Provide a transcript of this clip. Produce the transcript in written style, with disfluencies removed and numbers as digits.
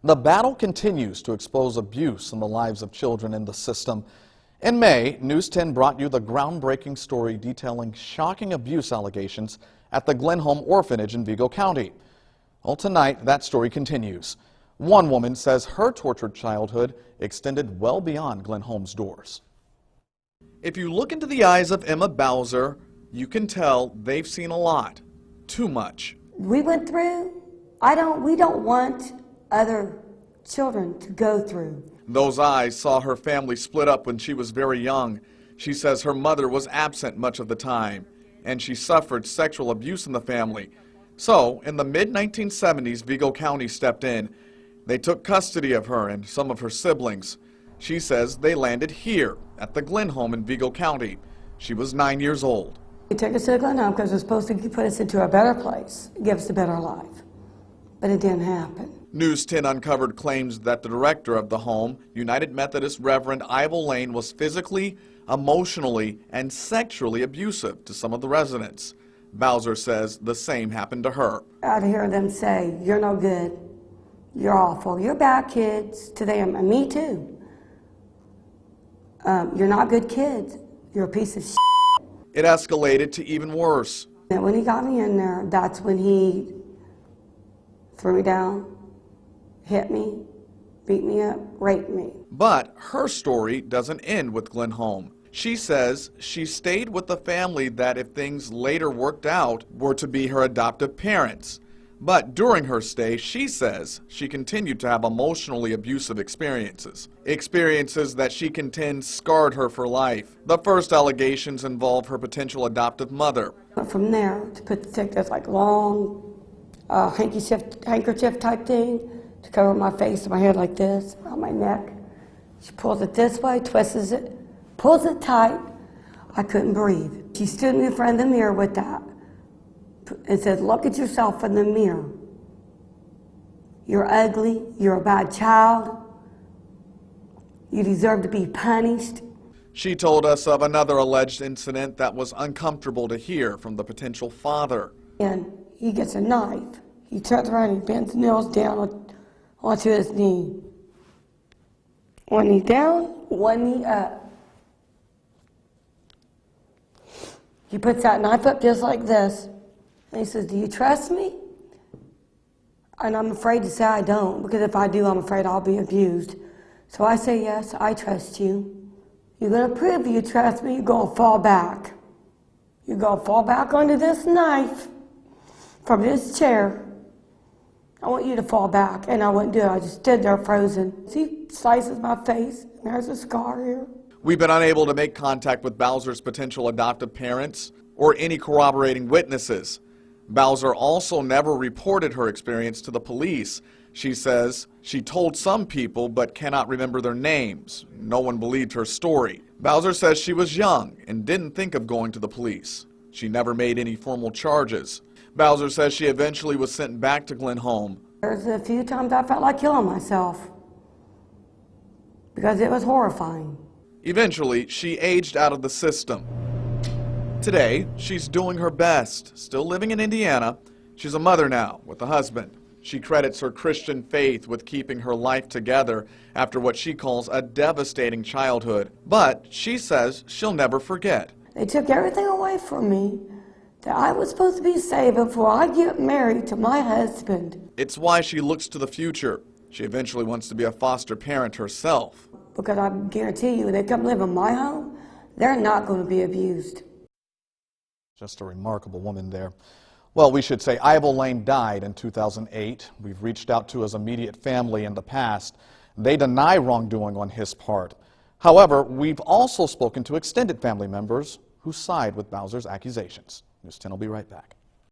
The battle continues to expose abuse in the lives of children in the system. In May, News 10 brought you the groundbreaking story detailing shocking abuse allegations at the Glenholm Orphanage in Vigo County. Well, tonight, that story continues. One woman says her tortured childhood extended well beyond Glenholm's doors. If you look into the eyes of Emma Bowser, you can tell they've seen a lot. Too much. We went through, we don't want other children to go through. Those eyes saw her family split up when she was very young. She says her mother was absent much of the time, and she suffered sexual abuse in the family. So, in the mid-1970s, Vigo County stepped in. They took custody of her and some of her siblings. She says they landed here at the Glenholm in Vigo County. She was 9 years old. We took us to the Glenholm because it was supposed to put us into a better place, give us a better life. But it didn't happen. News 10 uncovered claims that the director of the home, United Methodist Reverend Ivo Lane, was physically, emotionally, and sexually abusive to some of the residents. Bowser says the same happened to her. I'd hear them say, "You're no good, you're awful, you're bad kids," to them, and me too. "You're not good kids, you're a piece of shit." It escalated to even worse. And when he got me in there, that's when he threw me down, hit me, beat me up, raped me. But her story doesn't end with Glenholm. She says she stayed with the family that, if things later worked out, were to be her adoptive parents. But during her stay, she says she continued to have emotionally abusive experiences. Experiences that she contends scarred her for life. The first allegations involve her potential adoptive mother. From there, to take this like long handkerchief type thing to cover my face and my head like this, around my neck. She pulls it this way, twists it, pulls it tight. I couldn't breathe. She stood me in front of the mirror with that and said, "Look at yourself in the mirror. You're ugly, you're a bad child, you deserve to be punished." She told us of another alleged incident that was uncomfortable to hear from the potential father. And he gets a knife. He turns around and bends, kneels down onto his knee. One knee down, one knee up. He puts that knife up just like this. And he says, "Do you trust me?" And I'm afraid to say I don't, because if I do, I'm afraid I'll be abused. So I say, "Yes, I trust you. You're going to prove you trust me, you're going to fall back. You're going to fall back onto this knife from this chair. I want you to fall back." And I wouldn't do it. I just stood there frozen. He slices my face, and there's a scar here. We've been unable to make contact with Bowser's potential adoptive parents or any corroborating witnesses. Bowser also never reported her experience to the police. She says she told some people but cannot remember their names. No one believed her story. Bowser says she was young and didn't think of going to the police. She never made any formal charges. Bowser says she eventually was sent back to Glenholm. There's a few times I felt like killing myself because it was horrifying. Eventually, she aged out of the system. Today, she's doing her best, still living in Indiana. She's a mother now with a husband. She credits her Christian faith with keeping her life together after what she calls a devastating childhood. But she says she'll never forget. They took everything away from me that I was supposed to be saved before I get married to my husband. It's why she looks to the future. She eventually wants to be a foster parent herself. Because I guarantee you, when they come live in my home, they're not going to be abused. Just a remarkable woman there. Well, we should say Ivo Lane died in 2008. We've reached out to his immediate family in the past. They deny wrongdoing on his part. However, we've also spoken to extended family members who side with Bowser's accusations. News 10 will be right back.